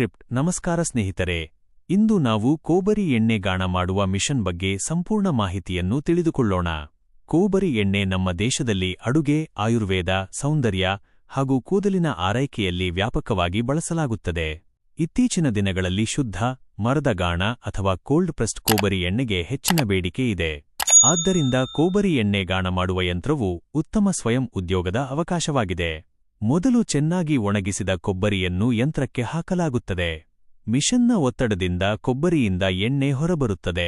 Script ನಮಸ್ಕಾರ ಸ್ನೇಹಿತರೆ, ಇಂದು ನಾವು ಕೊಬ್ಬರಿ ಎಣ್ಣೆ ಗಾಣ ಮಾಡುವ ಮಿಷನ್ ಬಗ್ಗೆ ಸಂಪೂರ್ಣ ಮಾಹಿತಿಯನ್ನು ತಿಳಿದುಕೊಳ್ಳೋಣ. ಕೊಬ್ಬರಿ ಎಣ್ಣೆ ನಮ್ಮ ದೇಶದಲ್ಲಿ ಅಡುಗೆ, ಆಯುರ್ವೇದ, ಸೌಂದರ್ಯ ಹಾಗೂ ಕೂದಲಿನ ಆರೈಕೆಯಲ್ಲಿ ವ್ಯಾಪಕವಾಗಿ ಬಳಸಲಾಗುತ್ತದೆ. ಇತ್ತೀಚಿನ ದಿನಗಳಲ್ಲಿ ಶುದ್ಧ, ಮರದ ಗಾಣ ಅಥವಾ ಕೋಲ್ಡ್ ಪ್ರೆಸ್ಡ್ ಕೊಬ್ಬರಿ ಎಣ್ಣೆಗೆ ಹೆಚ್ಚಿನ ಬೇಡಿಕೆ ಇದೆ. ಆದ್ದರಿಂದ ಕೊಬ್ಬರಿ ಎಣ್ಣೆ ಗಾಣ ಮಾಡುವ ಯಂತ್ರವು ಉತ್ತಮ ಸ್ವಯಂ ಉದ್ಯೋಗದ ಅವಕಾಶವಾಗಿದೆ. ಮೊದಲು ಚೆನ್ನಾಗಿ ಒಣಗಿಸಿದ ಕೊಬ್ಬರಿಯನ್ನು ಯಂತ್ರಕ್ಕೆ ಹಾಕಲಾಗುತ್ತದೆ. ಮಿಷನ್ನ ಒತ್ತಡದಿಂದ ಕೊಬ್ಬರಿಯಿಂದ ಎಣ್ಣೆ ಹೊರಬರುತ್ತದೆ.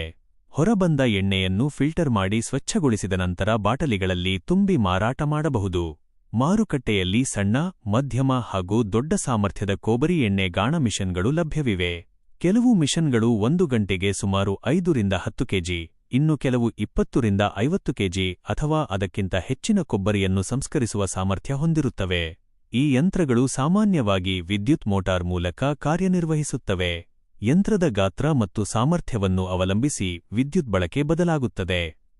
ಹೊರಬಂದ ಎಣ್ಣೆಯನ್ನು ಫಿಲ್ಟರ್ ಮಾಡಿ ಸ್ವಚ್ಛಗೊಳಿಸಿದ ನಂತರ ಬಾಟಲಿಗಳಲ್ಲಿ ತುಂಬಿ ಮಾರಾಟ ಮಾಡಬಹುದು. ಮಾರುಕಟ್ಟೆಯಲ್ಲಿ ಸಣ್ಣ, ಮಧ್ಯಮ ಹಾಗೂ ದೊಡ್ಡ ಸಾಮರ್ಥ್ಯದ ಕೊಬ್ಬರಿ ಎಣ್ಣೆ ಗಾಣ ಮಿಷನ್ಗಳು ಲಭ್ಯವಿವೆ. ಕೆಲವು ಮಿಷನ್ಗಳು 1 ಗಂಟೆಗೆ ಸುಮಾರು 5 ರಿಂದ 10 ಕೆಜಿ, ಇನ್ನು ಕೆಲವು 20 ರಿಂದ 50 ಕೆಜಿ ಅಥವಾ ಅದಕ್ಕಿಂತ ಹೆಚ್ಚಿನ ಕೊಬ್ಬರಿಯನ್ನು ಸಂಸ್ಕರಿಸುವ ಸಾಮರ್ಥ್ಯ ಹೊಂದಿರುತ್ತವೆ. ಈ ಯಂತ್ರಗಳು ಸಾಮಾನ್ಯವಾಗಿ ವಿದ್ಯುತ್ ಮೋಟಾರ್ ಮೂಲಕ ಕಾರ್ಯನಿರ್ವಹಿಸುತ್ತವೆ. ಯಂತ್ರದ ಗಾತ್ರ ಮತ್ತು ಸಾಮರ್ಥ್ಯವನ್ನು ಅವಲಂಬಿಸಿ ವಿದ್ಯುತ್ ಬಳಕೆ ಬದಲಾಗುತ್ತದೆ.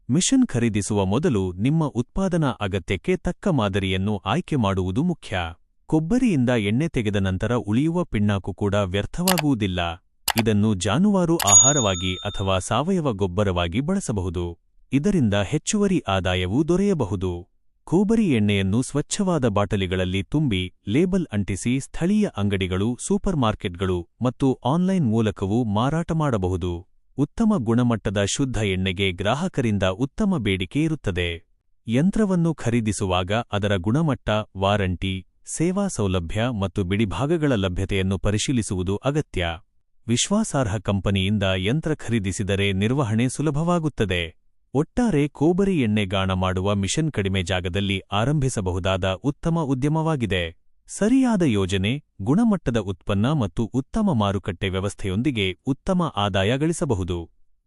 ಮಿಷನ್ ಖರೀದಿಸುವ ಮೊದಲು ನಿಮ್ಮ ಉತ್ಪಾದನಾ ಅಗತ್ಯಕ್ಕೆ ತಕ್ಕ ಮಾದರಿಯನ್ನು ಆಯ್ಕೆ ಮಾಡುವುದು ಮುಖ್ಯ. ಕೊಬ್ಬರಿಯಿಂದ ಎಣ್ಣೆ ತೆಗೆದ ನಂತರ ಉಳಿಯುವ ಪಿಣ್ಣಾಕು ಕೂಡ ವ್ಯರ್ಥವಾಗುವುದಿಲ್ಲ. ಇದನ್ನು ಜಾನುವಾರು ಆಹಾರವಾಗಿ ಅಥವಾ ಸಾವಯವ ಗೊಬ್ಬರವಾಗಿ ಬಳಸಬಹುದು. ಇದರಿಂದ ಹೆಚ್ಚುವರಿ ಆದಾಯವೂ ದೊರೆಯಬಹುದು. ಕೊಬ್ಬರಿ ಎಣ್ಣೆಯನ್ನು ಸ್ವಚ್ಛವಾದ ಬಾಟಲಿಗಳಲ್ಲಿ ತುಂಬಿ ಲೇಬಲ್ ಅಂಟಿಸಿ ಸ್ಥಳೀಯ ಅಂಗಡಿಗಳು, ಸೂಪರ್ ಮಾರ್ಕೆಟ್ಗಳು ಮತ್ತು ಆನ್ಲೈನ್ ಮೂಲಕವೂ ಮಾರಾಟ ಮಾಡಬಹುದು. ಉತ್ತಮ ಗುಣಮಟ್ಟದ ಶುದ್ಧ ಎಣ್ಣೆಗೆ ಗ್ರಾಹಕರಿಂದ ಉತ್ತಮ ಬೇಡಿಕೆ ಇರುತ್ತದೆ. ಯಂತ್ರವನ್ನು ಖರೀದಿಸುವಾಗ ಅದರ ಗುಣಮಟ್ಟ, ವಾರಂಟಿ, ಸೇವಾ ಸೌಲಭ್ಯ ಮತ್ತು ಬಿಡಿಭಾಗಗಳ ಲಭ್ಯತೆಯನ್ನು ಪರಿಶೀಲಿಸುವುದು ಅಗತ್ಯ. ವಿಶ್ವಾಸಾರ್ಹ ಕಂಪನಿಯಿಂದ ಯಂತ್ರ ಖರೀದಿಸಿದರೆ ನಿರ್ವಹಣೆ ಸುಲಭವಾಗುತ್ತದೆ. ಒಟ್ಟಾರೆ ಕೊಬ್ಬರಿ ಎಣ್ಣೆ ಗಾಣ ಮಾಡುವ ಮಿಷನ್ ಕಡಿಮೆ ಜಾಗದಲ್ಲಿ ಆರಂಭಿಸಬಹುದಾದ ಉತ್ತಮ ಉದ್ಯಮವಾಗಿದೆ. ಸರಿಯಾದ ಯೋಜನೆ, ಗುಣಮಟ್ಟದ ಉತ್ಪನ್ನ ಮತ್ತು ಉತ್ತಮ ಮಾರುಕಟ್ಟೆ ವ್ಯವಸ್ಥೆಯೊಂದಿಗೆ ಉತ್ತಮ ಆದಾಯ ಗಳಿಸಬಹುದು.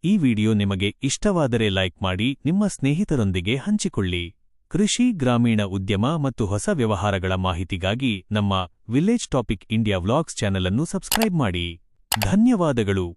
ಈ ವಿಡಿಯೋ ನಿಮಗೆ ಇಷ್ಟವಾದರೆ ಲೈಕ್ ಮಾಡಿ, ನಿಮ್ಮ ಸ್ನೇಹಿತರೊಂದಿಗೆ ಹಂಚಿಕೊಳ್ಳಿ. ಕೃಷಿ, ಗ್ರಾಮೀಣ ಉದ್ಯಮ ಮತ್ತು ಹೊಸ ವ್ಯವಹಾರಗಳ ಮಾಹಿತಿಗಾಗಿ ನಮ್ಮ village topic India vlogs channel ಅನ್ನು ಸಬ್ಸ್ಕ್ರೈಬ್ ಮಾಡಿ. ಧನ್ಯವಾದಗಳು.